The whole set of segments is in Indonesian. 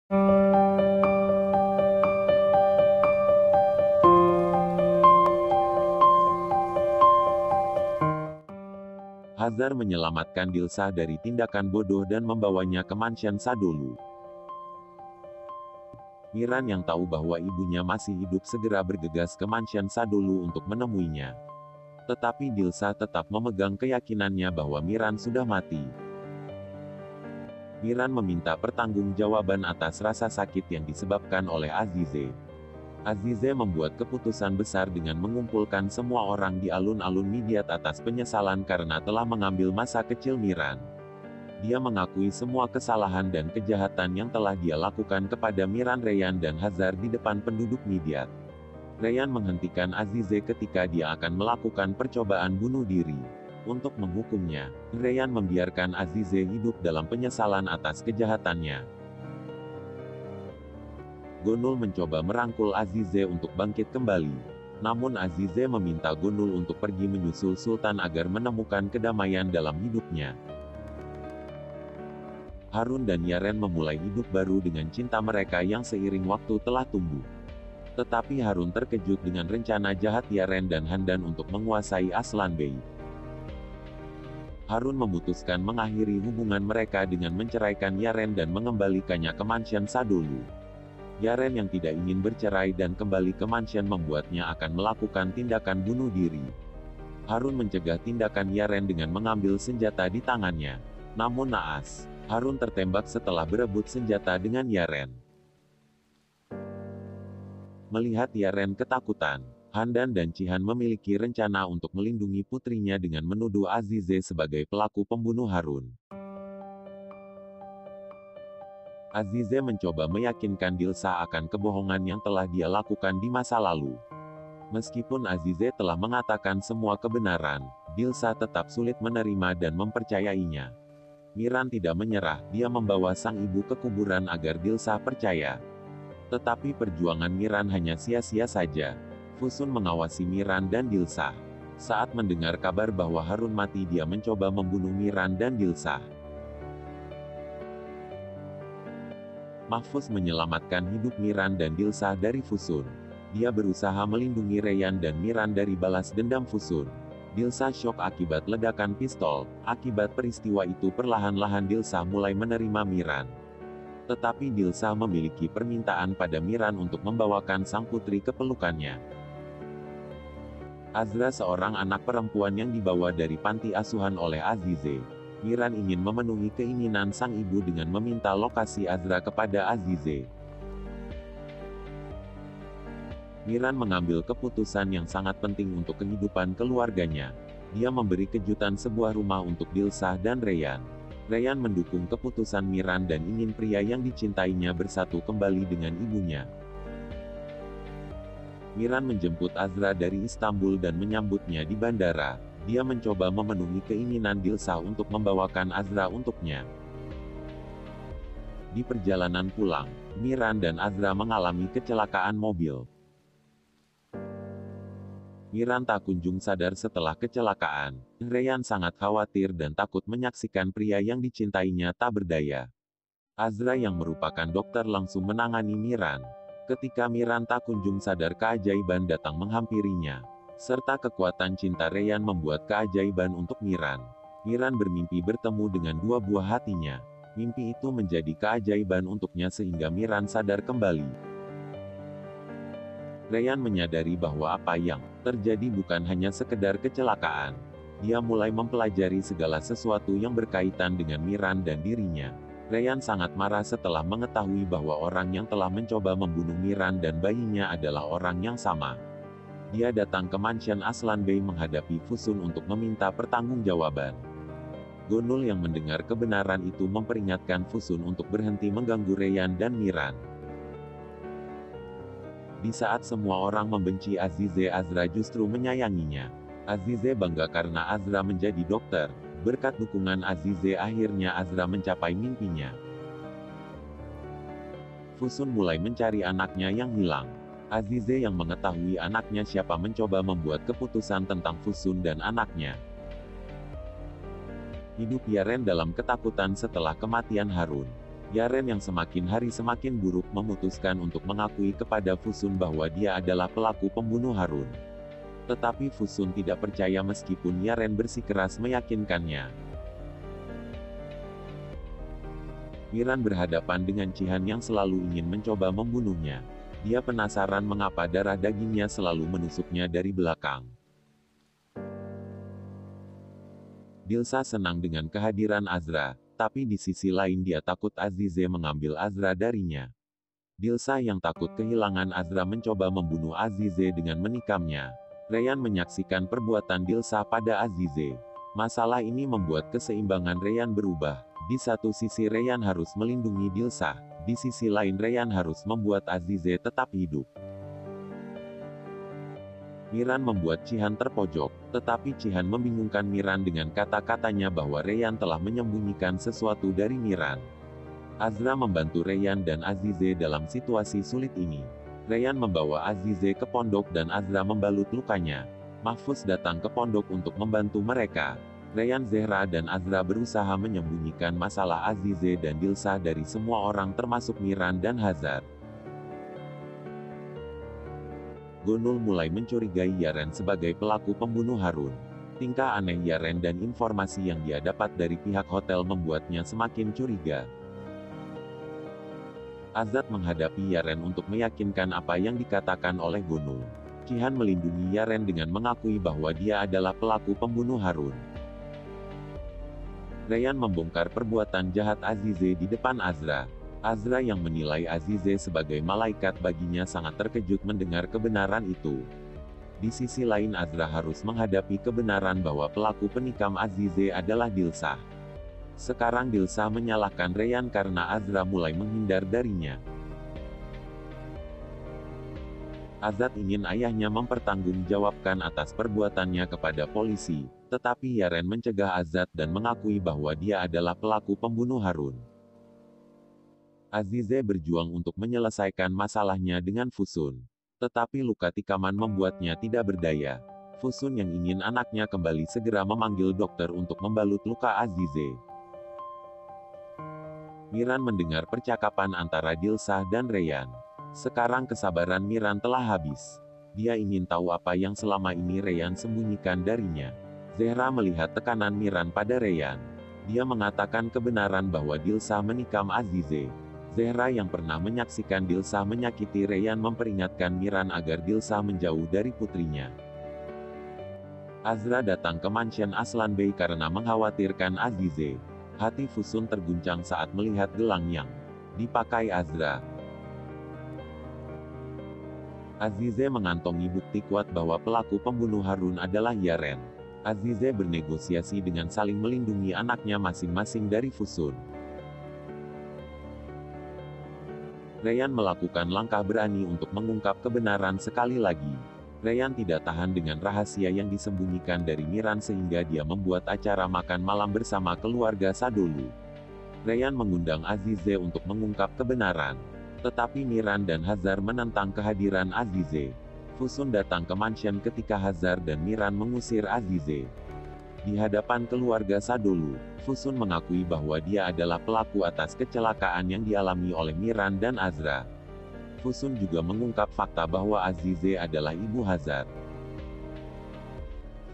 Hazar menyelamatkan Dilsa dari tindakan bodoh dan membawanya ke mansion Sadolu. Miran yang tahu bahwa ibunya masih hidup segera bergegas ke mansion Sadolu untuk menemuinya. Tetapi Dilsa tetap memegang keyakinannya bahwa Miran sudah mati. Miran meminta pertanggungjawaban atas rasa sakit yang disebabkan oleh Azize. Azize membuat keputusan besar dengan mengumpulkan semua orang di alun-alun Midyat atas penyesalan karena telah mengambil masa kecil Miran. Dia mengakui semua kesalahan dan kejahatan yang telah dia lakukan kepada Miran, Reyhan dan Hazar di depan penduduk Midyat. Reyhan menghentikan Azize ketika dia akan melakukan percobaan bunuh diri. Untuk menghukumnya, Reyhan membiarkan Azize hidup dalam penyesalan atas kejahatannya. Gonul mencoba merangkul Azize untuk bangkit kembali. Namun Azize meminta Gonul untuk pergi menyusul Sultan agar menemukan kedamaian dalam hidupnya. Harun dan Yaren memulai hidup baru dengan cinta mereka yang seiring waktu telah tumbuh. Tetapi Harun terkejut dengan rencana jahat Yaren dan Handan untuk menguasai Aslan Bey. Harun memutuskan mengakhiri hubungan mereka dengan menceraikan Yaren dan mengembalikannya ke mansion Sadolu. Yaren yang tidak ingin bercerai dan kembali ke mansion membuatnya akan melakukan tindakan bunuh diri. Harun mencegah tindakan Yaren dengan mengambil senjata di tangannya. Namun naas, Harun tertembak setelah berebut senjata dengan Yaren. Melihat Yaren ketakutan, Handan dan Cihan memiliki rencana untuk melindungi putrinya dengan menuduh Azize sebagai pelaku pembunuh Harun. Azize mencoba meyakinkan Dilsa akan kebohongan yang telah dia lakukan di masa lalu. Meskipun Azize telah mengatakan semua kebenaran, Dilsa tetap sulit menerima dan mempercayainya. Miran tidak menyerah, dia membawa sang ibu ke kuburan agar Dilsa percaya. Tetapi perjuangan Miran hanya sia-sia saja. Fusun mengawasi Miran dan Dilsa. Saat mendengar kabar bahwa Harun mati, dia mencoba membunuh Miran dan Dilsa. Mahfuz menyelamatkan hidup Miran dan Dilsa dari Fusun. Dia berusaha melindungi Reyhan dan Miran dari balas dendam Fusun. Dilsa syok akibat ledakan pistol. Akibat peristiwa itu perlahan-lahan Dilsa mulai menerima Miran. Tetapi Dilsa memiliki permintaan pada Miran untuk membawakan sang putri ke pelukannya. Azra seorang anak perempuan yang dibawa dari panti asuhan oleh Azize. Miran ingin memenuhi keinginan sang ibu dengan meminta lokasi Azra kepada Azize. Miran mengambil keputusan yang sangat penting untuk kehidupan keluarganya. Dia memberi kejutan sebuah rumah untuk Dilsa dan Reyhan. Reyhan mendukung keputusan Miran dan ingin pria yang dicintainya bersatu kembali dengan ibunya. Miran menjemput Azra dari Istanbul dan menyambutnya di bandara. Dia mencoba memenuhi keinginan Dilsa untuk membawakan Azra untuknya. Di perjalanan pulang, Miran dan Azra mengalami kecelakaan mobil. Miran tak kunjung sadar setelah kecelakaan. Reyhan sangat khawatir dan takut menyaksikan pria yang dicintainya tak berdaya. Azra yang merupakan dokter langsung menangani Miran. Ketika Miran tak kunjung sadar, keajaiban datang menghampirinya. Serta kekuatan cinta Reyhan membuat keajaiban untuk Miran. Miran bermimpi bertemu dengan dua buah hatinya. Mimpi itu menjadi keajaiban untuknya sehingga Miran sadar kembali. Reyhan menyadari bahwa apa yang terjadi bukan hanya sekedar kecelakaan. Dia mulai mempelajari segala sesuatu yang berkaitan dengan Miran dan dirinya. Reyhan sangat marah setelah mengetahui bahwa orang yang telah mencoba membunuh Miran dan bayinya adalah orang yang sama. Dia datang ke mansion Aslan Bey menghadapi Fusun untuk meminta pertanggungjawaban. Gonul yang mendengar kebenaran itu memperingatkan Fusun untuk berhenti mengganggu Reyhan dan Miran. Di saat semua orang membenci Azize, Azra justru menyayanginya. Azize bangga karena Azra menjadi dokter. Berkat dukungan Azize, akhirnya Azra mencapai mimpinya. Fusun mulai mencari anaknya yang hilang. Azize yang mengetahui anaknya siapa mencoba membuat keputusan tentang Fusun dan anaknya. Hidup Yaren dalam ketakutan setelah kematian Harun. Yaren yang semakin hari semakin buruk memutuskan untuk mengakui kepada Fusun bahwa dia adalah pelaku pembunuh Harun. Tetapi Fusun tidak percaya meskipun Yaren bersikeras meyakinkannya. Miran berhadapan dengan Cihan yang selalu ingin mencoba membunuhnya. Dia penasaran mengapa darah dagingnya selalu menusuknya dari belakang. Dilsa senang dengan kehadiran Azra, tapi di sisi lain dia takut Azize mengambil Azra darinya. Dilsa yang takut kehilangan Azra mencoba membunuh Azize dengan menikamnya. Reyhan menyaksikan perbuatan Dilsa pada Azize. Masalah ini membuat keseimbangan Reyhan berubah. Di satu sisi Reyhan harus melindungi Dilsa, di sisi lain Reyhan harus membuat Azize tetap hidup. Miran membuat Cihan terpojok, tetapi Cihan membingungkan Miran dengan kata-katanya bahwa Reyhan telah menyembunyikan sesuatu dari Miran. Azra membantu Reyhan dan Azize dalam situasi sulit ini. Reyhan membawa Azize ke pondok dan Azra membalut lukanya. Mahfuz datang ke pondok untuk membantu mereka. Reyhan, Zehra dan Azra berusaha menyembunyikan masalah Azize dan Dilsa dari semua orang termasuk Miran dan Hazar. Gonul mulai mencurigai Yaren sebagai pelaku pembunuh Harun. Tingkah aneh Yaren dan informasi yang dia dapat dari pihak hotel membuatnya semakin curiga. Azad menghadapi Yaren untuk meyakinkan apa yang dikatakan oleh Gonul. Cihan melindungi Yaren dengan mengakui bahwa dia adalah pelaku pembunuh Harun. Reyhan membongkar perbuatan jahat Azize di depan Azra. Azra yang menilai Azize sebagai malaikat baginya sangat terkejut mendengar kebenaran itu. Di sisi lain Azra harus menghadapi kebenaran bahwa pelaku penikam Azize adalah Dilsa. Sekarang Dilsa menyalahkan Reyhan karena Azra mulai menghindar darinya. Azad ingin ayahnya mempertanggungjawabkan atas perbuatannya kepada polisi, tetapi Yaren mencegah Azad dan mengakui bahwa dia adalah pelaku pembunuh Harun. Azize berjuang untuk menyelesaikan masalahnya dengan Fusun. Tetapi luka tikaman membuatnya tidak berdaya. Fusun yang ingin anaknya kembali segera memanggil dokter untuk membalut luka Azize. Miran mendengar percakapan antara Dilsa dan Reyhan. Sekarang kesabaran Miran telah habis. Dia ingin tahu apa yang selama ini Reyhan sembunyikan darinya. Zehra melihat tekanan Miran pada Reyhan. Dia mengatakan kebenaran bahwa Dilsa menikam Azize. Zehra yang pernah menyaksikan Dilsa menyakiti Reyhan memperingatkan Miran agar Dilsa menjauh dari putrinya. Azra datang ke mansion Aslan Bey karena mengkhawatirkan Azize. Hati Fusun terguncang saat melihat gelang yang dipakai Azra. Azize mengantongi bukti kuat bahwa pelaku pembunuh Harun adalah Yaren. Azize bernegosiasi dengan saling melindungi anaknya masing-masing dari Fusun. Reyhan melakukan langkah berani untuk mengungkap kebenaran sekali lagi. Reyhan tidak tahan dengan rahasia yang disembunyikan dari Miran sehingga dia membuat acara makan malam bersama keluarga Sadolu. Reyhan mengundang Azize untuk mengungkap kebenaran. Tetapi Miran dan Hazar menentang kehadiran Azize. Fusun datang ke mansion ketika Hazar dan Miran mengusir Azize. Di hadapan keluarga Sadolu, Fusun mengakui bahwa dia adalah pelaku atas kecelakaan yang dialami oleh Miran dan Azra. Fusun juga mengungkap fakta bahwa Azize adalah ibu Hazar.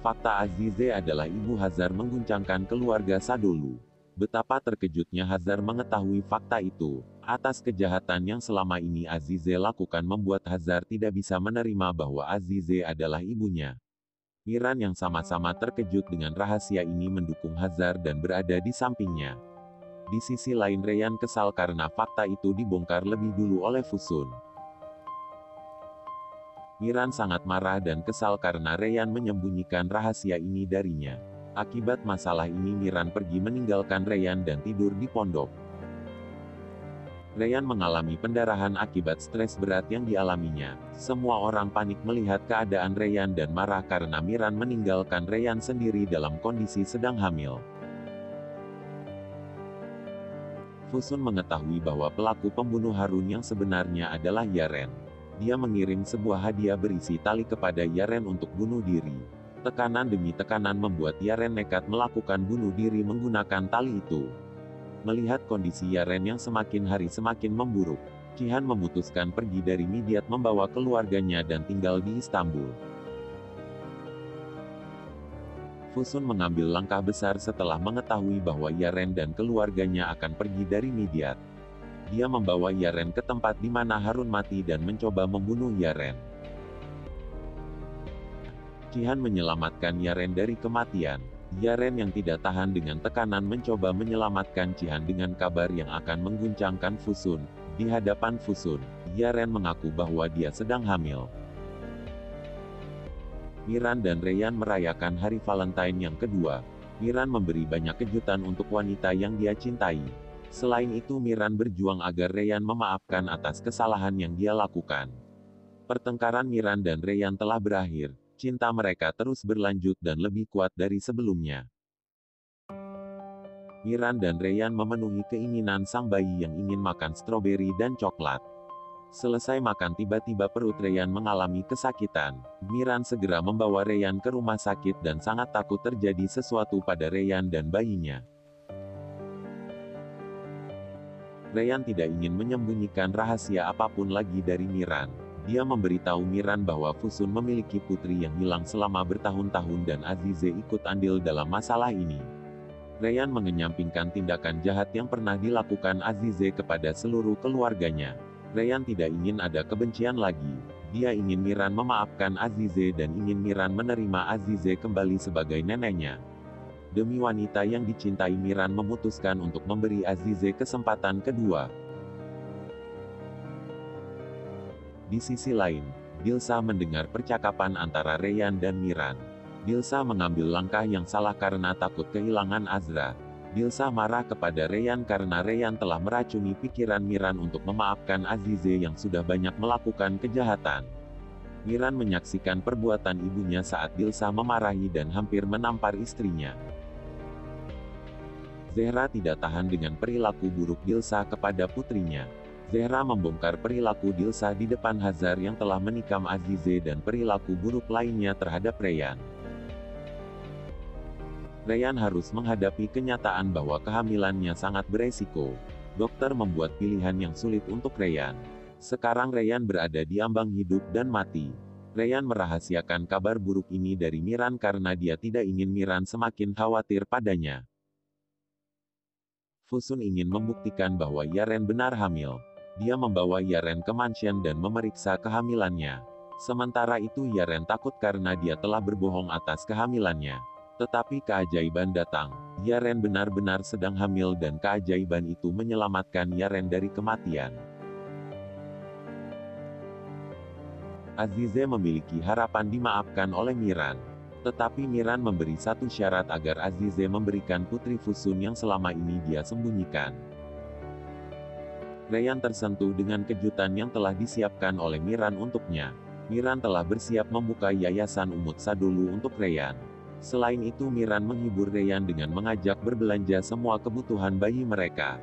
Fakta Azize adalah ibu Hazar mengguncangkan keluarga Sadolu. Betapa terkejutnya Hazar mengetahui fakta itu. Atas kejahatan yang selama ini Azize lakukan membuat Hazar tidak bisa menerima bahwa Azize adalah ibunya. Miran yang sama-sama terkejut dengan rahasia ini mendukung Hazar dan berada di sampingnya. Di sisi lain Reyhan kesal karena fakta itu dibongkar lebih dulu oleh Fusun. Miran sangat marah dan kesal karena Reyhan menyembunyikan rahasia ini darinya. Akibat masalah ini Miran pergi meninggalkan Reyhan dan tidur di pondok. Reyhan mengalami pendarahan akibat stres berat yang dialaminya. Semua orang panik melihat keadaan Reyhan dan marah karena Miran meninggalkan Reyhan sendiri dalam kondisi sedang hamil. Fusun mengetahui bahwa pelaku pembunuh Harun yang sebenarnya adalah Yaren. Dia mengirim sebuah hadiah berisi tali kepada Yaren untuk bunuh diri. Tekanan demi tekanan membuat Yaren nekat melakukan bunuh diri menggunakan tali itu. Melihat kondisi Yaren yang semakin hari semakin memburuk, Cihan memutuskan pergi dari Midyat membawa keluarganya dan tinggal di Istanbul. Fusun mengambil langkah besar setelah mengetahui bahwa Yaren dan keluarganya akan pergi dari Midyat. Dia membawa Yaren ke tempat di mana Harun mati dan mencoba membunuh Yaren. Cihan menyelamatkan Yaren dari kematian. Yaren yang tidak tahan dengan tekanan mencoba menyelamatkan Cihan dengan kabar yang akan mengguncangkan Fusun. Di hadapan Fusun, Yaren mengaku bahwa dia sedang hamil. Miran dan Reyhan merayakan hari Valentine yang kedua. Miran memberi banyak kejutan untuk wanita yang dia cintai. Selain itu Miran berjuang agar Reyhan memaafkan atas kesalahan yang dia lakukan. Pertengkaran Miran dan Reyhan telah berakhir. Cinta mereka terus berlanjut dan lebih kuat dari sebelumnya. Miran dan Reyhan memenuhi keinginan sang bayi yang ingin makan stroberi dan coklat. Selesai makan tiba-tiba perut Reyhan mengalami kesakitan. Miran segera membawa Reyhan ke rumah sakit dan sangat takut terjadi sesuatu pada Reyhan dan bayinya. Reyhan tidak ingin menyembunyikan rahasia apapun lagi dari Miran. Dia memberitahu Miran bahwa Fusun memiliki putri yang hilang selama bertahun-tahun dan Azize ikut andil dalam masalah ini. Reyhan mengenyampingkan tindakan jahat yang pernah dilakukan Azize kepada seluruh keluarganya. Reyhan tidak ingin ada kebencian lagi. Dia ingin Miran memaafkan Azize dan ingin Miran menerima Azize kembali sebagai neneknya. Demi wanita yang dicintai, Miran memutuskan untuk memberi Azize kesempatan kedua. Di sisi lain, Dilsa mendengar percakapan antara Reyhan dan Miran. Dilsa mengambil langkah yang salah karena takut kehilangan Azra. Dilsa marah kepada Reyhan karena Reyhan telah meracuni pikiran Miran untuk memaafkan Azize yang sudah banyak melakukan kejahatan. Miran menyaksikan perbuatan ibunya saat Dilsa memarahi dan hampir menampar istrinya. Zehra tidak tahan dengan perilaku buruk Dilsa kepada putrinya. Zehra membongkar perilaku Dilsa di depan Hazar yang telah menikam Azize dan perilaku buruk lainnya terhadap Reyhan. Reyhan harus menghadapi kenyataan bahwa kehamilannya sangat beresiko. Dokter membuat pilihan yang sulit untuk Reyhan. Sekarang Reyhan berada di ambang hidup dan mati. Reyhan merahasiakan kabar buruk ini dari Miran karena dia tidak ingin Miran semakin khawatir padanya. Fusun ingin membuktikan bahwa Yaren benar hamil. Dia membawa Yaren ke mansion dan memeriksa kehamilannya. Sementara itu Yaren takut karena dia telah berbohong atas kehamilannya. Tetapi keajaiban datang. Yaren benar-benar sedang hamil dan keajaiban itu menyelamatkan Yaren dari kematian. Azize memiliki harapan dimaafkan oleh Miran. Tetapi Miran memberi satu syarat agar Azize memberikan putri Fusun yang selama ini dia sembunyikan. Reyhan tersentuh dengan kejutan yang telah disiapkan oleh Miran untuknya. Miran telah bersiap membuka yayasan Umut Sadulu untuk Reyhan. Selain itu Miran menghibur Reyhan dengan mengajak berbelanja semua kebutuhan bayi mereka.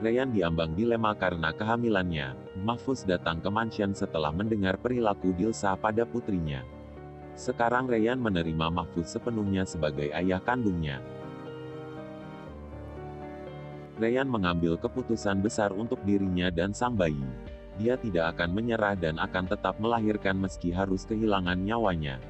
Reyhan diambang dilema karena kehamilannya. Mahfuz datang ke mansion setelah mendengar perilaku Dilsa pada putrinya. Sekarang Reyhan menerima Mahfuz sepenuhnya sebagai ayah kandungnya. Reyhan mengambil keputusan besar untuk dirinya dan sang bayi. Dia tidak akan menyerah dan akan tetap melahirkan meski harus kehilangan nyawanya.